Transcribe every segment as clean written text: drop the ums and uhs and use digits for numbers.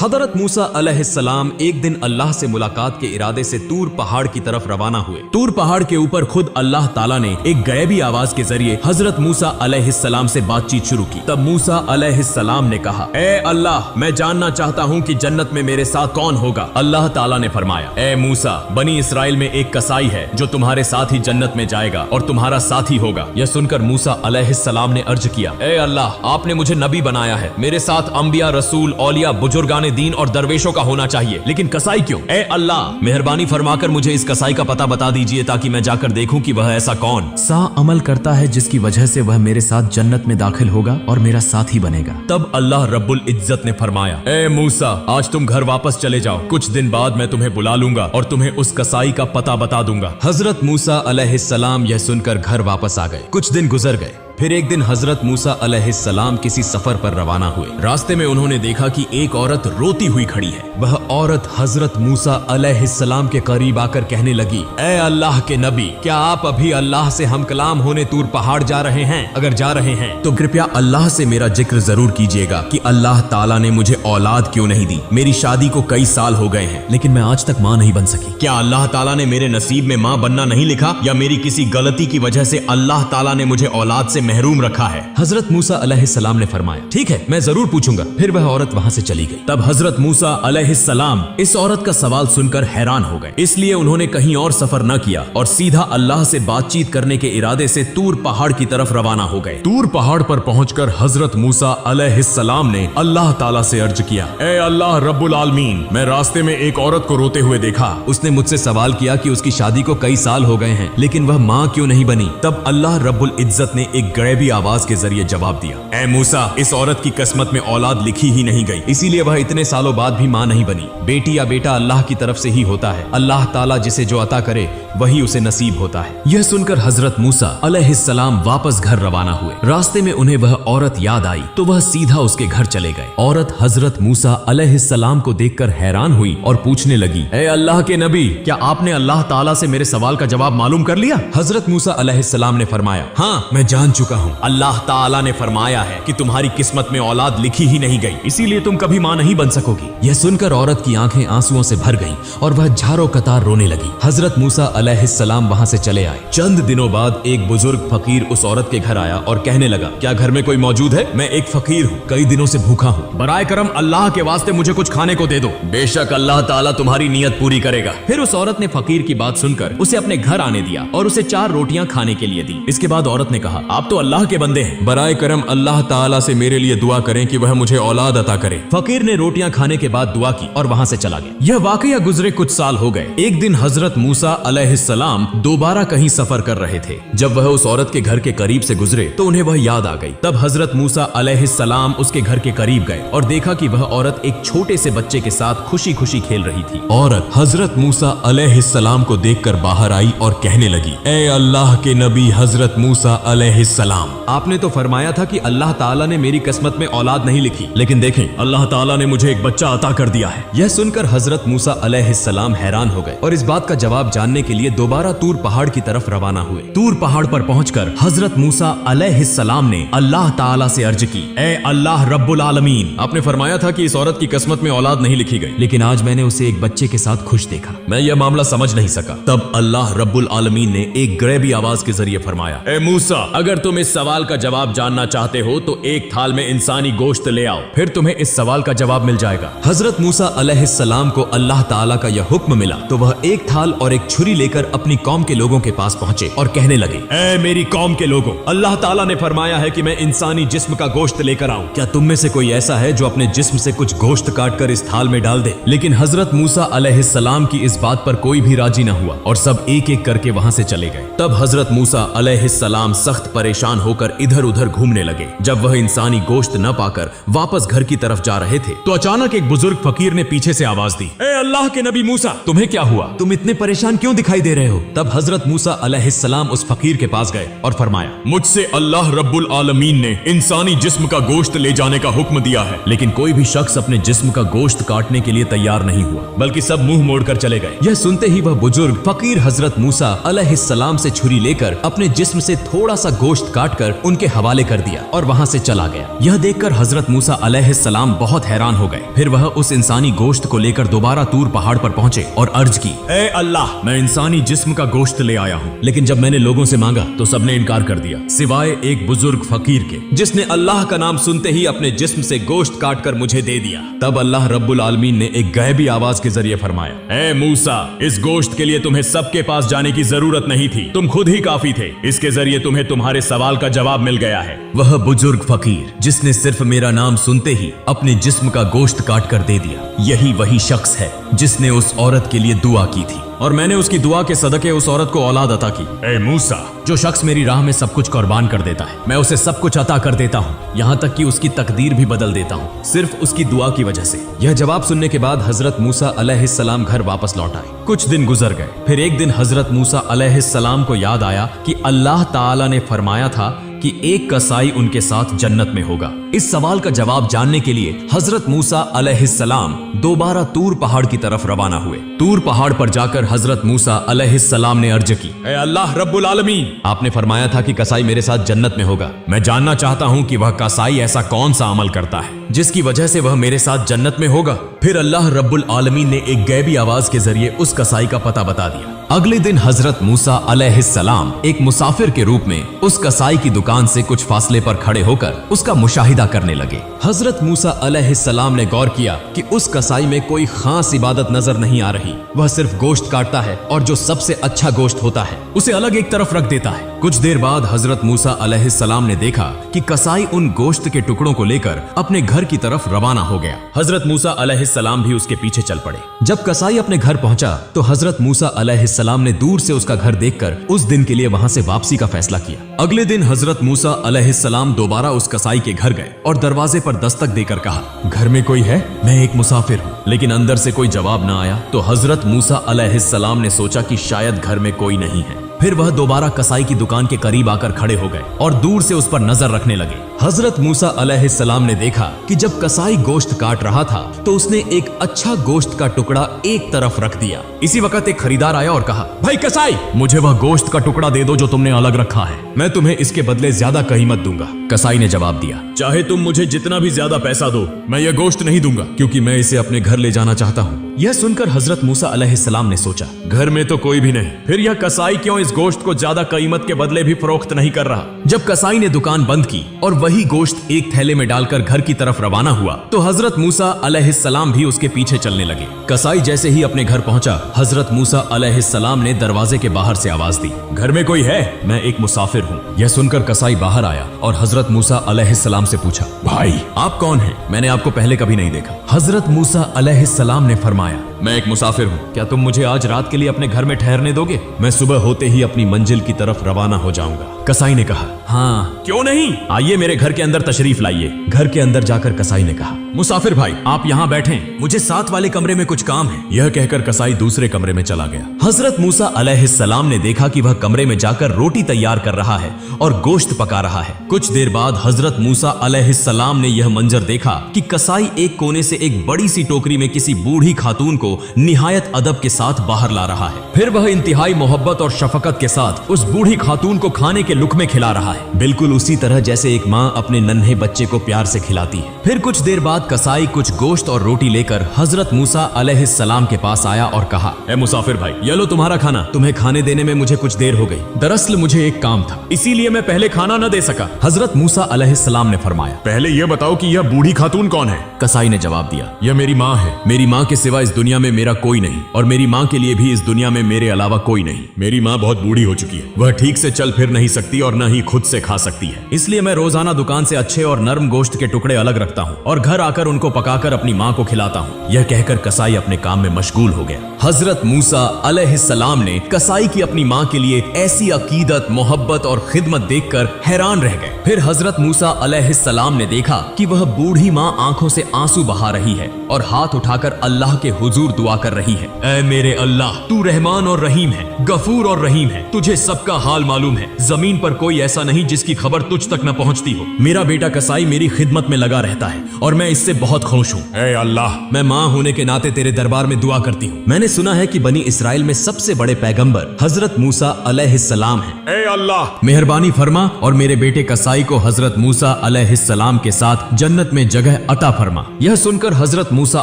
हजरत मूसा अलैहिस्सलाम एक दिन अल्लाह से मुलाकात के इरादे से तूर पहाड़ की तरफ रवाना हुए। तूर पहाड़ के ऊपर खुद अल्लाह ताला ने एक गैबी आवाज के जरिए हजरत मूसा अलैहिस्सलाम से बातचीत शुरू की। तब मूसा अलैहिस्सलाम ने कहा, ए अल्लाह, मैं जानना चाहता हूँ कि जन्नत में मेरे साथ कौन होगा। अल्लाह ताला ने फरमाया, ए मूसा, बनी इसराइल में एक कसाई है जो तुम्हारे साथ ही जन्नत में जाएगा और तुम्हारा साथी होगा। यह सुनकर मूसा अलैहिस्सलाम ने अर्ज किया, ए अल्लाह, आपने मुझे नबी बनाया है, मेरे साथ अंबिया, रसूल, औलिया, बुजुर्गाने दीन और दरवेशों का होना चाहिए, लेकिन कसाई क्यों? ए अल्लाह, मेहरबानी फरमाकर मुझे इस कसाई का पता बता दीजिए ताकि मैं जाकर देखूं कि वह ऐसा कौन सा अमल करता है जिसकी वजह से वह मेरे साथ जन्नत में दाखिल होगा और मेरा साथी बनेगा। तब अल्लाह रब्बुल इज्जत ने फरमाया, ए मूसा, आज तुम घर वापस चले जाओ, कुछ दिन बाद मैं तुम्हें बुला लूंगा और तुम्हें उस कसाई का पता बता दूंगा। हजरत मूसा अलैहिस्सलाम यह सुनकर घर वापस आ गए। कुछ दिन गुजर गए। फिर एक दिन हजरत मूसा अलैहिस्सलाम किसी सफर पर रवाना हुए। रास्ते में उन्होंने देखा कि एक औरत रोती हुई खड़ी है। वह औरत हजरत मूसा अलैहिस्सलाम के करीब आकर कहने लगी, ए अल्लाह के नबी, क्या आप अभी अल्लाह से हम कलाम होने तूर पहाड़ जा रहे हैं? अगर जा रहे हैं तो कृपया अल्लाह से मेरा जिक्र जरूर कीजिएगा कि अल्लाह ताला ने मुझे औलाद क्यों नहीं दी। मेरी शादी को कई साल हो गए हैं, लेकिन मैं आज तक माँ नहीं बन सकी। क्या अल्लाह ताला ने मेरे नसीब में माँ बनना नहीं लिखा, या मेरी किसी गलती की वजह से अल्लाह ताला ने मुझे औलाद से महरूम रखा है? हजरत मूसा अलैहिस्सलाम ने फरमाया, ठीक है, मैं जरूर पूछूंगा। फिर वह औरत वहां से चली गई। तब हजरत मूसा अलैहिस्सलाम इस औरत का सवाल सुनकर हैरान हो गए, इसलिए उन्होंने कहीं और सफर न किया और सीधा अल्लाह से बातचीत करने के इरादे से तूर पहाड़ की तरफ रवाना हो गए। तूर पहाड़ पर पहुंचकर हजरत मूसा अलैहिस्सलाम ने अल्लाह ताला से अर्ज किया, ए अल्लाह रब्बुल आलमीन, मैं रास्ते में एक औरत को रोते हुए देखा। उसने मुझसे सवाल किया कि उसकी शादी को कई साल हो गए हैं, लेकिन वह माँ क्यों नहीं बनी। तब अल्लाह रब्बुल इज्जत ने एक गैबी आवाज के जरिए जवाब दिया, ए मूसा, इस औरत की किस्मत में औलाद लिखी ही नहीं गई, इसीलिए वह इतने सालों बाद भी मां नहीं बनी। बेटी या बेटा अल्लाह की तरफ से ही होता है। अल्लाह ताला जिसे जो अता करे वही उसे नसीब होता है। यह सुनकर हजरत मूसा अलैहिस्सलाम वापस घर रवाना हुए। रास्ते में उन्हें वह औरत याद आई तो वह सीधा उसके घर चले गए। औरत हजरत मूसा अलैहिस्सलाम को देखकर हैरान हुई और पूछने लगी, ए अल्लाह के नबी, क्या आपने अल्लाह ताला से मेरे सवाल का जवाब मालूम कर लिया? हजरत मूसा अलैहिस्सलाम ने फरमाया, हाँ, मैं जान चुका हूँ। अल्लाह ताला ने फरमाया है कि तुम्हारी किस्मत में औलाद लिखी ही नहीं गई, इसीलिए तुम कभी मां नहीं बन सकोगी। यह सुनकर औरत की आंखें आंसुओं से भर गईं और वह झारो कतार रोने लगी। हजरत मूसा अलैहिस्सलाम वहां से चले आए। चंद दिनों बाद एक बुजुर्ग फकीर उस औरत के घर आया और कहने लगा, क्या घर में कोई मौजूद है? मैं एक फकीर हूँ, कई दिनों से भूखा हूँ, बराए करम अल्लाह के वास्ते मुझे कुछ खाने को दे दो, बेशक अल्लाह ताला तुम्हारी नियत पूरी करेगा। फिर उस औरत ने फकीर की बात सुनकर उसे अपने घर आने दिया और उसे 4 रोटियां खाने के लिए दी। इसके बाद औरत ने कहा, आप तो अल्लाह के बंदे हैं, बराए करम अल्लाह ताला से मेरे लिए दुआ करें कि वह मुझे औलाद अता करे। फकीर ने रोटियां खाने के बाद दुआ की और वहां से चला गया। यह वाकया गुजरे कुछ साल हो गए। एक दिन हजरत मूसा अलैहिस्सलाम दोबारा कहीं सफर कर रहे थे। जब वह उस औरत के घर के करीब से गुजरे तो उन्हें वह याद आ गई। तब हजरत मूसा अलैहिस्सलाम उसके घर के करीब गए और देखा कि वह औरत एक छोटे से बच्चे के साथ खुशी खुशी खेल रही थी। औरत हजरत मूसा अलैहिस्सलाम को देखकर बाहर आई और कहने लगी, ए अल्लाह के नबी हजरत मूसा अलैहिस्सलाम, आपने तो फरमाया था कि अल्लाह ताला ने मेरी किस्मत में औलाद नहीं लिखी, लेकिन देखें, अल्लाह ताला ने मुझे एक बच्चा अता कर दिया है। यह सुनकर हजरत मूसा अलैहिस्सलाम हैरान हो गए और इस बात का जवाब जानने के लिए दोबारा तूर पहाड़ की तरफ रवाना हुए। तूर पहाड़ पर पहुंचकर हजरत मूसा अलैहिस्सलाम ने अल्लाह ताला से अर्ज की, ए अल्लाह रब्बुल आलमीन, आपने फरमाया था कि इस औरत की किस्मत में औलाद नहीं लिखी गई, लेकिन आज मैंने उसे एक बच्चे के साथ खुश देखा। मैं यह मामला समझ नहीं सका। तब अल्लाह रब्बुल आलमीन ने एक गैबी आवाज के जरिए फरमाया, ए मूसा, अगर तुम इस सवाल का जवाब जानना चाहते हो तो एक थाल में इंसानी गोश्त ले आओ, फिर तुम्हें इस सवाल का जवाब मिल जाएगा। हजरत मूसा अलैहिस्सलाम को अल्लाह ताला का यह हुक्म मिला तो वह एक थाल और एक छुरी लेकर अपनी कौम के लोगों के पास पहुंचे और कहने लगे, ए मेरी कौम के लोगों, अल्लाह ताला ने फरमाया है कि मैं इंसानी जिस्म का गोश्त लेकर आऊं। क्या तुम में से कोई ऐसा है जो अपने जिस्म से कुछ गोश्त काट कर इस थाल में डाल दे? लेकिन हजरत मूसा अलैहिस्सलाम की इस बात पर कोई भी राजी न हुआ और सब एक एक करके वहां से चले गए। तब हजरत मूसा अलैहिस्सलाम सख्त परेशान होकर इधर उधर घूमने लगे। जब वह इंसानी गोश्त न पाकर वापस घर की तरफ जा रहे थे तो अचानक एक बुजुर्ग फकीर ने पीछे से आवाज दी, ए अल्लाह के नबी मूसा, तुम्हें क्या हुआ? तुम इतने परेशान क्यों दिखाई दे रहे हो? तब हजरत मूसा अलैहिस्सलाम उस फकीर के पास गए और फरमाया, मुझसे अल्लाह रब्बुल आलमीन ने इंसानी जिस्म का गोश्त ले जाने का हुक्म दिया है, लेकिन कोई भी शख्स अपने जिस्म का गोश्त काटने के लिए तैयार नहीं हुआ, बल्कि सब मुंह मोड़कर चले गए। यह सुनते ही वह बुजुर्ग फकीर हजरत मूसा अलैहिस्सलाम से छुरी लेकर अपने जिस्म से थोड़ा सा गोश्त गोश्त काट कर उनके हवाले कर दिया और वहाँ से चला गया। यह देखकर हजरत मूसा अलैहिस्सलाम बहुत हैरान हो गए। फिर वह उस इंसानी गोश्त को लेकर दोबारा तूर पहाड़ पर पहुंचे और अर्ज की, ए अल्लाह, मैं इंसानी जिस्म का गोश्त ले आया हूँ। लेकिन जब मैंने लोगों से मांगा तो सबने इनकार कर दिया, सिवाय एक बुजुर्ग फकीर के, जिसने अल्लाह का नाम सुनते ही अपने जिस्म से गोश्त काट कर मुझे दे दिया। तब अल्लाह रब्बुल आलमीन ने एक गैबी आवाज के जरिए फरमाया, ए मूसा, इस गोश्त के लिए तुम्हें सबके पास जाने की जरूरत नहीं थी, तुम खुद ही काफी थे। इसके जरिए तुम्हें तुम्हारे सवाल का जवाब मिल गया है। वह बुजुर्ग फकीर जिसने सिर्फ मेरा नाम सुनते ही अपने जिस्म का गोश्त काट कर दे दिया, यही वही शख्स है जिसने उस औरत के लिए दुआ की थी और मैंने उसकी दुआ के सदके उस औरत को औलाद अता की। ए मूसा, जो शख्स मेरी राह में सब कुछ कुर्बान कर देता है, मैं उसे सब कुछ अता कर देता हूँ, यहाँ तक कि उसकी तकदीर भी बदल देता हूँ, सिर्फ उसकी दुआ की वजह से। यह जवाब सुनने के बाद हजरत मूसा अलैहिस्सलाम घर वापस लौट आए। कुछ दिन गुजर गए। फिर एक दिन हजरत मूसा अलैहिस्सलाम को याद आया कि अल्लाह ताला ने फरमाया था कि एक कसाई उनके साथ जन्नत में होगा। इस सवाल का जवाब जानने के लिए हजरत मूसा अलैहिस्सलाम दोबारा तूर पहाड़ की तरफ रवाना हुए। तूर पहाड़ पर जाकर हजरत मूसा अलैहिस्सलाम ने अर्ज की, ए अल्लाह रब्बुल आलमीन, आपने फरमाया था कि कसाई मेरे साथ जन्नत में होगा। मैं जानना चाहता हूँ कि वह कसाई ऐसा कौन सा अमल करता है जिसकी वजह से वह मेरे साथ जन्नत में होगा। फिर अल्लाह रब्बुल आलमीन ने एक गैबी आवाज के जरिए उस कसाई का पता बता दिया। अगले दिन हजरत मूसा अलैहिस्सलाम एक मुसाफिर के रूप में उस कसाई की दुकान से कुछ फासले पर खड़े होकर उसका मुशाहिदा करने लगे। हजरत मूसा अलैहिस्सलाम ने गौर किया कि उस कसाई में कोई खास इबादत नजर नहीं आ रही। वह सिर्फ गोश्त काटता है और जो सबसे अच्छा गोश्त होता है उसे अलग एक तरफ रख देता है। कुछ देर बाद हजरत मूसा अलैहिस्सलाम ने देखा कि कसाई उन गोश्त के टुकड़ों को लेकर अपने घर की तरफ रवाना हो गया। हजरत मूसा अलैहिस्सलाम भी उसके पीछे चल पड़े। जब कसाई अपने घर पहुंचा तो हजरत मूसा अलैहिस्सलाम ने दूर से उसका घर देखकर उस दिन के लिए वहां से वापसी का फैसला किया। अगले दिन हजरत मूसा अलैहिस्सलाम दोबारा उस कसाई के घर गए और दरवाजे पर दस्तक देकर कहा, घर में कोई है? मैं एक मुसाफिर हूँ। लेकिन अंदर से कोई जवाब न आया तो हजरत मूसा अलैहिस्सलाम ने सोचा कि शायद घर में कोई नहीं है। फिर वह दोबारा कसाई की दुकान के करीब आकर खड़े हो गए और दूर से उस पर नजर रखने लगे। हजरत मूसा अलैहिस्सलाम ने देखा कि जब कसाई गोश्त काट रहा था तो उसने एक अच्छा गोश्त का टुकड़ा एक तरफ रख दिया। इसी वक्त एक खरीदार आया और कहा, भाई कसाई, मुझे वह गोश्त का टुकड़ा दे दो जो तुमने अलग रखा है, मैं तुम्हें इसके बदले ज्यादा कीमत दूंगा। कसाई ने जवाब दिया, चाहे तुम मुझे जितना भी ज्यादा पैसा दो, मैं यह गोश्त नहीं दूंगा, क्योंकि मैं इसे अपने घर ले जाना चाहता हूँ। यह सुनकर हजरत मूसा अलैहिस्सलाम ने सोचा, घर में तो कोई भी नहीं, फिर यह कसाई क्यों इस गोश्त को ज्यादा कीमत के बदले भी फरोख्त नहीं कर रहा। जब कसाई ने दुकान बंद की और वही गोश्त एक थैले में डालकर घर की तरफ रवाना हुआ तो हजरत मूसा अलैहिस्सलाम भी उसके पीछे चलने लगे। कसाई जैसे ही अपने घर पहुंचा, हजरत मूसा अलैहिस्सलाम ने दरवाजे के बाहर से आवाज दी, घर में कोई है? मैं एक मुसाफिर हूँ। यह सुनकर कसाई बाहर आया और हजरत मूसा अलैहिस्सलाम से पूछा, भाई आप कौन हैं? मैंने आपको पहले कभी नहीं देखा। हजरत मूसा अलैहिस्सलाम ने फरमाया, मैं एक मुसाफिर हूँ, क्या तुम मुझे आज रात के लिए अपने घर में ठहरने दोगे? मैं सुबह होते ही अपनी मंजिल की तरफ रवाना हो जाऊंगा। कसाई ने कहा, हाँ क्यों नहीं, आइए मेरे घर के अंदर तशरीफ लाइए। घर के अंदर जाकर कसाई ने कहा, मुसाफिर भाई आप यहाँ बैठें, मुझे साथ वाले कमरे में कुछ काम है। यह कहकर कसाई दूसरे कमरे में चला गया। हजरत मूसा अलैहिस्सलाम ने देखा कि वह कमरे में जाकर रोटी तैयार कर रहा है और गोश्त पका रहा है। कुछ देर बाद हजरत मूसा अलैहिस्सलाम ने यह मंजर देखा कि कसाई एक कोने से एक बड़ी सी टोकरी में किसी बूढ़ी खातून को निहायत अदब के साथ बाहर ला रहा है। फिर वह इंतहाई मोहब्बत और शफकत के साथ उस बूढ़ी खातून को खाने के लुक़मे खिला रहा है, बिल्कुल उसी तरह जैसे एक माँ अपने नन्हे बच्चे को प्यार से खिलाती है। फिर कुछ देर बाद कसाई कुछ गोश्त और रोटी लेकर हजरत मूसा अलैहिस्सलाम के पास आया और कहा, ए मुसाफिर भाई, ये लो तुम्हारा खाना, तुम्हें खाने देने में मुझे कुछ देर हो गई। दरअसल मुझे एक काम था, इसीलिए मैं पहले खाना न दे सका। हजरत मूसा अलैहिस्सलाम ने फरमाया, पहले यह बताओ कि यह बूढ़ी खातून कौन है? कसाई ने जवाब दिया, यह मेरी माँ है। मेरी माँ के सिवा इस दुनिया में मेरा कोई नहीं और मेरी माँ के लिए भी इस दुनिया में मेरे अलावा कोई नहीं। मेरी माँ बहुत बूढ़ी हो चुकी है, वह ठीक से चल फिर नहीं सकती और न ही खुद से खा सकती है, इसलिए मैं रोजाना दुकान से अच्छे और नरम गोश्त के टुकड़े अलग रखता हूँ और घर आकर उनको पकाकर अपनी माँ को खिलाता हूँ। यह कहकर कसाई अपने काम में मशगूल हो गया। हजरत मूसा अलैहिस्सलाम ने कसाई की अपनी माँ के लिए ऐसी अकीदत, मोहब्बत और खिदमत देखकर हैरान रह गए। फिर हजरत मूसा अलैहिस्सलाम ने देखा कि वह बूढ़ी माँ आंखों से आंसू बहा रही है और हाथ उठाकर अल्लाह के हुजूर दुआ कर रही है, ऐ मेरे अल्लाह, तू रहमान और रहीम है, गफूर और रहीम है, तुझे सबका हाल मालूम है। जमीन पर कोई ऐसा नहीं नहीं जिसकी खबर तुझ तक न पहुंचती हो। मेरा बेटा कसाई मेरी खिदमत में लगा रहता है और मैं इससे बहुत खुश हूँ। ऐ अल्लाह, मैं माँ होने के नाते तेरे दरबार में दुआ करती हूँ। मैंने सुना है कि बनी इसराइल में सबसे बड़े पैगंबर हजरत मूसा अलैहिस्सलाम हैं। ऐ अल्लाह, मेहरबानी फरमा और मेरे बेटे कसाई को हजरत मूसा अलैहिस्सलाम के साथ जन्नत में जगह अता फरमा। यह सुनकर हजरत मूसा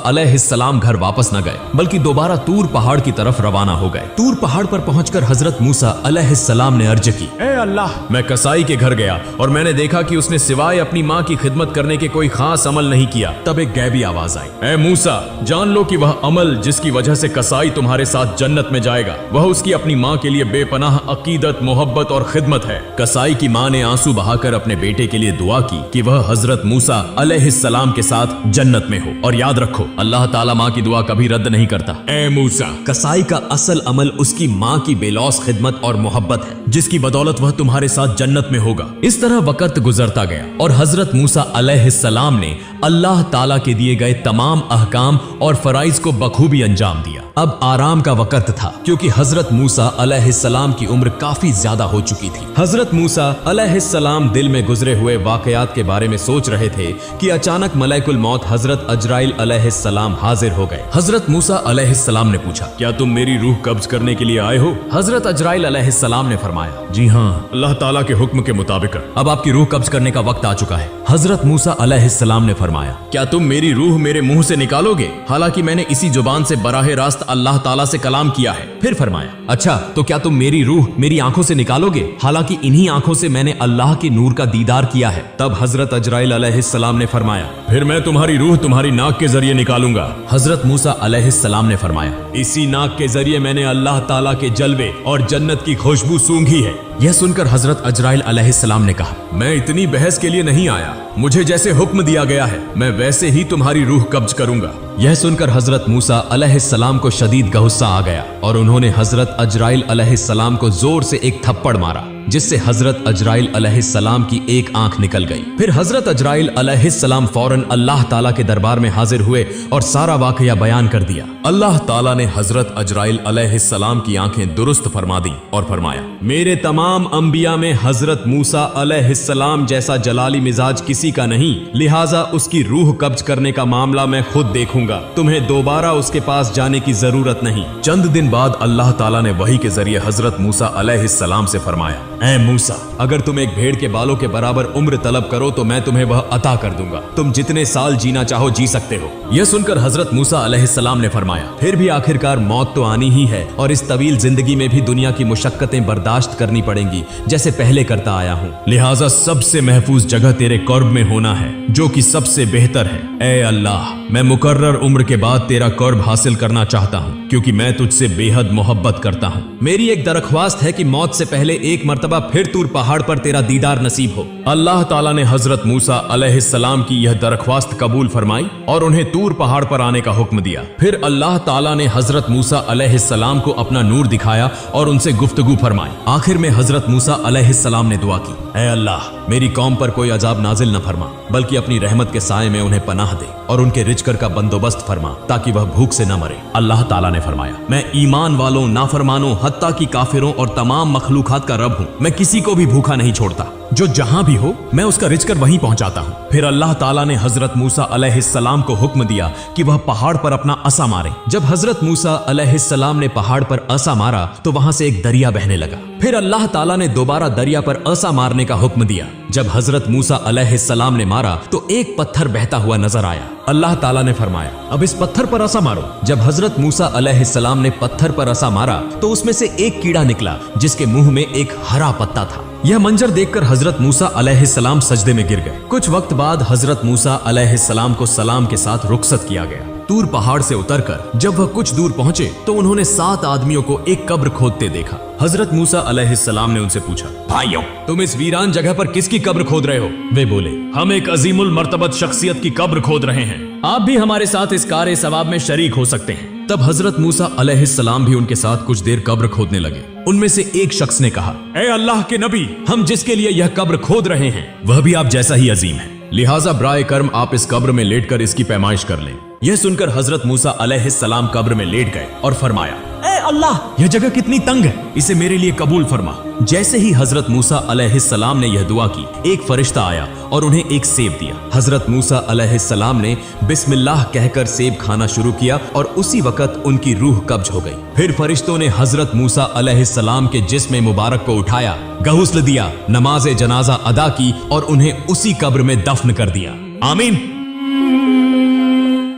अलैहिस्सलाम घर वापस न गए बल्कि दोबारा तूर पहाड़ की तरफ रवाना हो गए। तूर पहाड़ पर पहुंचकर हजरत मूसा अलैहिस्सलाम ने अर्ज की, ऐ अल्लाह, मैं कसाई के घर गया और मैंने देखा कि उसने सिवाय अपनी माँ की खिदमत करने के कोई खास अमल नहीं किया। तब एक गैबी आवाज आई, ऐ मूसा, जान लो कि वह अमल जिसकी वजह से कसाई तुम्हारे साथ जन्नत में जाएगा वह उसकी अपनी माँ के लिए बेपनाह अकीदत, मोहब्बत और खिदमत है। कसाई की माँ ने आंसू बहाकर अपने बेटे के लिए दुआ की कि वह हजरत मूसा अलैहिस्सलाम के साथ जन्नत में हो। और याद रखो, अल्लाह ताला माँ की दुआ कभी रद्द नहीं करता। ऐ मूसा, कसाई का असल अमल उसकी माँ की बेलौस खिदमत और मोहब्बत है जिसकी बदौलत वह तुम्हारे साथ जन्नत में होगा। इस तरह वक्त गुजरता गया और हजरत मूसा अलैहिस्सलाम ने अल्लाह ताला के दिए गए तमाम अहकाम और फराइज को बखूबी अंजाम दिया। अब आराम का वक्त था क्योंकि हजरत मूसा अलैहिस्सलाम की उम्र काफी ज्यादा हो चुकी थी। हजरत मूसा अलैहिस्सलाम दिल में गुजरे हुए वाकयात के बारे में सोच रहे थे कि अचानक मलाइकुल मौत हजरत अजराइल अलैहिस्सलाम हाजिर हो गए। हजरत मूसा अलैहिस्सलाम ने पूछा, क्या तुम मेरी रूह कब्ज करने के लिए आए हो? हजरत अजराइल अलैहिस्सलाम ने फरमाया, जी हाँ, अल्लाह ताला के हुक्म के मुताबिक अब आपकी रूह कब्ज करने का वक्त आ चुका है। हजरत मूसा अलैहिस्सलाम ने फरमाया, क्या तुम मेरी रूह मेरे मुंह से निकालोगे? हालांकि मैंने इसी जुबान से बराह रास्त अल्लाह ताला से कलाम किया है। फिर फरमाया, अच्छा तो क्या तुम मेरी रूह मेरी आंखों से निकालोगे? हालांकि इन्हीं आंखों से मैंने अल्लाह के नूर का दीदार किया है। तब हजरत अजराइल अलैहिस्सलाम ने फरमाया, फिर मैं तुम्हारी रूह तुम्हारी नाक के जरिए निकालूंगा। हजरत मूसा अलैहिस्सलाम ने फरमाया, इसी नाक के जरिए मैंने अल्लाह ताला के जलवे और जन्नत की खुशबू सूंघी है। यह सुनकर हजरत अजराइल अलैहिस्सलाम ने कहा, मैं इतनी बहस के लिए नहीं आया, मुझे जैसे हुक्म दिया गया है मैं वैसे ही तुम्हारी रूह कब्ज करूंगा। यह सुनकर हजरत मूसा अलैहिस्सलाम को शदीद गुस्सा आ गया और उन्होंने हजरत अजराइल अलैहिस्सलाम को जोर से एक थप्पड़ मारा जिससे हजरत अजराइल अलैहिस्सलाम की एक आंख निकल गई। फिर हजरत अजराइल अलैहिस्सलाम फौरन अल्लाह ताला के दरबार में हाजिर हुए और सारा वाकया बयान कर दिया। अल्लाह ताला ने हजरत अजराइल अलैहिस्सलाम की आंखें दुरुस्त फरमा दी और फरमाया, मेरे तमाम अंबिया में हजरत मूसा अलैहिस्सलाम जैसा जलाली मिजाज किसी का नहीं, लिहाजा उसकी रूह कब्ज करने का मामला मैं खुद देखूंगा, तुम्हें दोबारा उसके पास जाने की जरूरत नहीं। चंद दिन बाद अल्लाह ताला ने वही के जरिए हजरत मूसा अलैहिस्सलाम से फरमाया, ऐ मूसा, अगर तुम एक भेड़ के बालों के बराबर उम्र तलब करो तो मैं तुम्हें वह अता कर दूंगा, तुम जितने साल जीना चाहो जी सकते हो। यह सुनकर हजरत मूसा अलैहिस्सलाम ने फरमाया, फिर भी आखिरकार मौत तो आनी ही है और इस तवील जिंदगी में भी दुनिया की मुशक्कतें बर्दाश्त करनी पड़ेंगी जैसे पहले करता आया हूँ, लिहाजा सबसे महफूज जगह तेरे कर्ब में होना है जो कि सबसे बेहतर है। ऐ अल्लाह, मैं मुकर्रर उम्र के बाद तेरा कर्ब हासिल करना चाहता हूँ क्योंकि मैं तुझसे बेहद मोहब्बत करता हूँ। मेरी एक दरख्वास्त है कि मौत से पहले एक मर्तबा फिर तूर पहाड़ पर तेरा दीदार नसीब हो। अल्लाह ताला ने हजरत मूसा अलैहिस्सलाम की यह दरख्वास्त कबूल फरमाई और उन्हें तूर पहाड़ पर आने का हुक्म दिया। फिर अल्लाह ताला ने हजरत मूसा अलैहिस्सलाम को अपना नूर दिखाया और उनसे गुफ्तगू फरमाई। आखिर में हजरत मूसा अलैहिस्सलाम ने दुआ की, ऐ अल्लाह, मेरी कौम पर कोई अजाब नाजिल न फरमा बल्कि अपनी रहमत के साए में उन्हें पनाह दे और उनके रिजकर का बंदोबस्त फरमा ताकि वह भूख से न मरे। अल्लाह ताला ने फरमाया, मैं ईमान वालों, नाफरमानों, हत्ता की काफिरों और तमाम मखलूकात का रब हूँ। मैं किसी को भी भूखा नहीं छोड़ता, जो जहां भी हो मैं उसका रिजकर वहीं पहुंचाता हूँ। फिर अल्लाह ताला ने हजरत मूसा अलैहिस्सलाम को हुक्म दिया कि वह पहाड़ पर अपना असा मारे। जब हजरत मूसा अलैहिस्सलाम ने पहाड़ पर असा मारा तो वहां से एक दरिया बहने लगा। फिर अल्लाह ताला ने दोबारा दरिया पर असा मारने का हुक्म दिया। जब हजरत मूसा अलैहिस्सलाम ने मारा तो एक पत्थर बहता हुआ नजर आया। अल्लाह ताला ने फरमाया, अब इस पत्थर पर असा मारो। जब हजरत मूसा अलैहिस्सलाम ने पत्थर पर असा मारा तो उसमें से एक कीड़ा निकला जिसके मुंह में एक हरा पत्ता था। यह मंजर देखकर हजरत मूसा अलैहिस्सलाम सजदे में गिर गए। कुछ वक्त बाद हजरत मूसा अलैहिस्सलाम को सलाम के साथ रुखसत किया गया। तूर पहाड़ से उतरकर जब वह कुछ दूर पहुंचे तो उन्होंने 7 आदमियों को एक कब्र खोदते देखा। हजरत मूसा अलैहिस्सलाम ने उनसे पूछा, भाइयों, तुम इस वीरान जगह पर किसकी कब्र खोद रहे हो? वे बोले, हम एक अजीमुल मर्तबत शख्सियत की कब्र खोद रहे हैं, आप भी हमारे साथ इस कार सवाब में शरीक हो सकते हैं। तब हजरत मूसा अलैहिस्सलाम भी उनके साथ कुछ देर कब्र खोदने लगे। उनमें से एक शख्स ने कहा, ऐ अल्लाह के नबी, हम जिसके लिए यह कब्र खोद रहे हैं वह भी आप जैसा ही अजीम है, लिहाजा ब्राए कर्म आप इस कब्र में लेटकर इसकी पैमाइश कर लें। यह सुनकर हजरत मूसा अलैहिस्सलाम कब्र में लेट गए और फरमाया, ऐ अल्लाह, यह जगह कितनी तंग है, इसे मेरे लिए कबूल फरमा। जैसे ही हजरत मूसा अलैहिस्सलाम ने यह दुआ की, एक फरिश्ता आया और उन्हें एक सेब दिया। हजरत मूसा अलैहिस्सलाम ने बिस्मिल्लाह कहकर सेब खाना शुरू किया और उसी वक्त उनकी रूह कब्ज हो गई। फिर फरिश्तों ने हजरत मूसा अलैहिस्सलाम के जिस्म मुबारक को उठाया, गुस्ल दिया, नमाज जनाजा अदा की और उन्हें उसी कब्र में दफन कर दिया। आमीन।